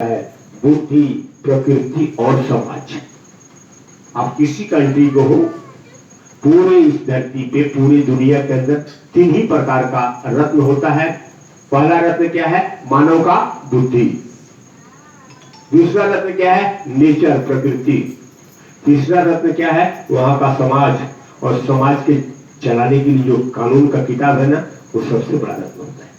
है बुद्धि, प्रकृति और समाज। आप किसी कंट्री को हो, पूरे इस धरती पे, पूरी दुनिया के अंदर तीन ही प्रकार का रत्न होता है। पहला रत्न क्या है? मानव का बुद्धि। दूसरा रत्न क्या है? नेचर, प्रकृति। तीसरा रत्न क्या है? वहां का समाज। और समाज के चलाने के लिए जो कानून का किताब है ना, वो सबसे बड़ा रत्न होता है।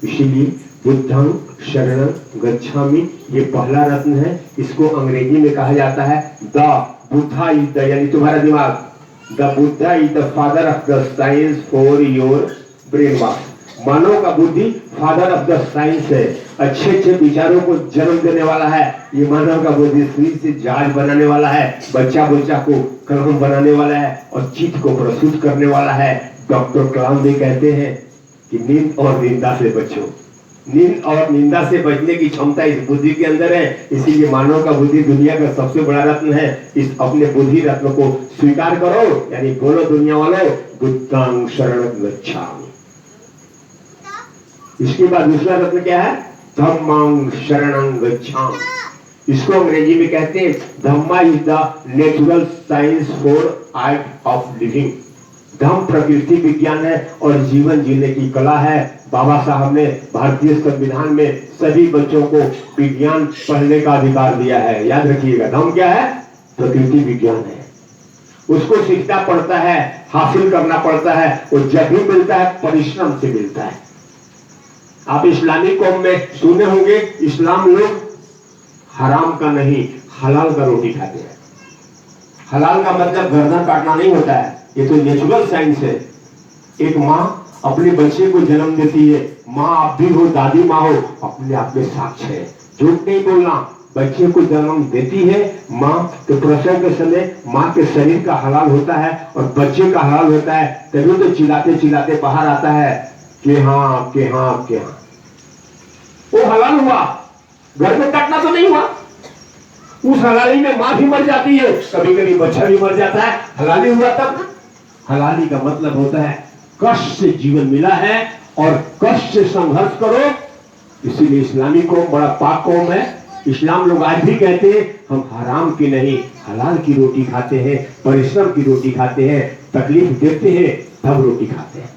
इसीलिए बुद्धं शरणं गच्छामि, ये पहला रत्न है। इसको अंग्रेजी में कहा जाता है द बुद्धा इज द, यानी तुम्हारा दिमाग, the Buddha is the father of the science for your brain wash. मानव का बुद्धि फादर ऑफ द साइंस है, अच्छे अच्छे विचारों को जन्म देने वाला है। ये मानव का बुद्धि शरीर से जहाज बनाने वाला है, बच्चा को कलम बनाने वाला है और चित्त को प्रस्तुत करने वाला है। डॉक्टर कलाम भी कहते हैं कि नींद और निंदा से बचो। नींद और निंदा से बचने की क्षमता इस बुद्धि के अंदर है। इसीलिए मानव का बुद्धि दुनिया का सबसे बड़ा रत्न है। इस अपने बुद्धि रत्न को स्वीकार करो, यानी बोलो दुनिया वालों, बुद्धं शरणं गच्छामि। इसके बाद दूसरा रत्न क्या है? धम्मं शरणं गच्छामि। इसको अंग्रेजी में कहते हैं Dhamma is the natural science for art of living. धम्म प्रकृति विज्ञान है और जीवन जीने की कला है। बाबा साहब ने भारतीय संविधान में सभी बच्चों को विज्ञान पढ़ने का अधिकार दिया है। याद रखिएगा, धम्म क्या है? प्रकृति विज्ञान है। उसको सीखना पड़ता है, हासिल करना पड़ता है, और जब भी मिलता है परिश्रम से मिलता है। आप इस्लामिक कौम में सुने होंगे, इस्लाम लोग हराम का नहीं, हलाल का रोटी खाते हैं। हलाल का मतलब गर्दन काटना नहीं होता है, ये तो नेचुरल साइंस है। एक माँ अपने बच्चे को जन्म देती है, माँ आप भी हो, दादी माँ हो, अपने आप में साक्ष्य है, झूठ नहीं बोलना। बच्चे को जन्म देती है माँ, तो प्रसव के समय माँ के शरीर का हलाल होता है और बच्चे का हलाल होता है। तभी तो चिल्लाते चिल्लाते बाहर आता है कि हाँ कि हाँ कि हाँ, वो हलाल हुआ, गर्दन काटना तो नहीं हुआ। उस हलाली में माँ भी मर जाती है, कभी कभी बच्चा भी मर जाता है, हलाली हुआ तब। हलाली का मतलब होता है कष्ट से जीवन मिला है और कष्ट से संघर्ष करो। इसीलिए इस्लामी कौम बड़ा पाक कौम है। इस्लाम लोग आज भी कहते हैं हम हराम की नहीं, हलाल की रोटी खाते हैं, परिश्रम की रोटी खाते हैं, तकलीफ देते हैं तब रोटी खाते हैं।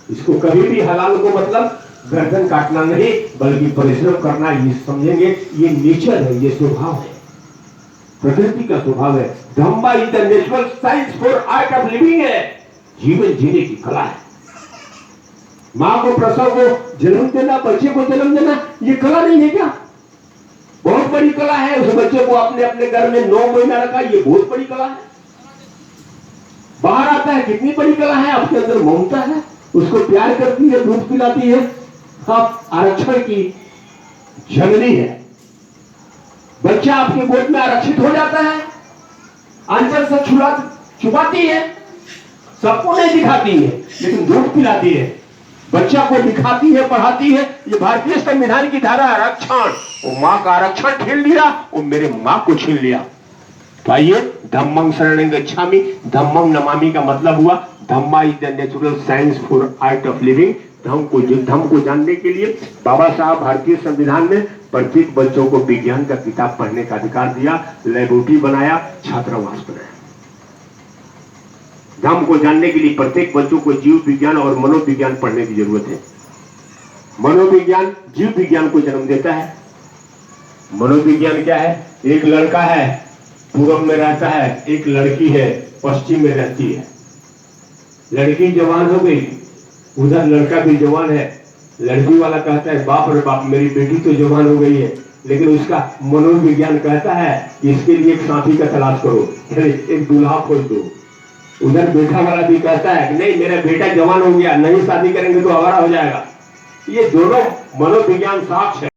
इसको कभी भी हलाल को मतलब गर्दन काटना नहीं, बल्कि परिश्रम करना ये समझेंगे। ये नेचर है, ये स्वभाव है, प्रकृति का स्वभाव है। Dhamma is the natural science for art of living है, जीवन जीने की कला है। माँ को प्रसव को जन्म देना, बच्चे को जन्म देना, ये कला नहीं है क्या? बहुत बड़ी कला है। उस बच्चे को अपने अपने घर में 9 महीना रखा, ये बहुत बड़ी कला है। बाहर आता है, कितनी बड़ी कला है। आपके अंदर ममता है, उसको प्यार करती है, दूध पिलाती है। आप आरक्षण की जननी है। बच्चा आपके गोद में आरक्षित हो जाता है, आंचल से छुपाती है, सबको नहीं दिखाती है, लेकिन दूध पिलाती है, बच्चा को दिखाती है, पढ़ाती है। ये भारतीय संविधान की धारा आरक्षण। वो माँ का आरक्षण छीन लिया, वो मेरे माँ को छीन लिया। तो आइए, धम्मं शरणं गच्छामि, धम्मं नमामि का मतलब हुआ Dhamma is the natural science for art of living. धम्म को जानने के लिए बाबा साहब भारतीय संविधान में प्रत्येक बच्चों को विज्ञान का किताब पढ़ने का अधिकार दिया, लेबोरेटरी बनाया, छात्रावास बनाया। धम्म को जानने के लिए प्रत्येक बच्चों को जीव विज्ञान और मनोविज्ञान पढ़ने की जरूरत है। मनोविज्ञान जीव विज्ञान को जन्म देता है। मनोविज्ञान क्या है? एक लड़का है, पूर्व में रहता है, एक लड़की है, पश्चिम में रहती है। लड़की जवान हो गई, उधर लड़का भी जवान है। लड़की वाला कहता है बाप रे बाप, मेरी बेटी तो जवान हो गई है, लेकिन उसका मनोविज्ञान कहता है कि इसके लिए एक साथी का तलाश करो, एक दूल्हा खोज दो। उधर बेटा वाला भी कहता है कि नहीं, मेरा बेटा जवान हो गया, नहीं शादी करेंगे तो आवारा हो जाएगा। ये दोनों मनोविज्ञान साक्ष्य है।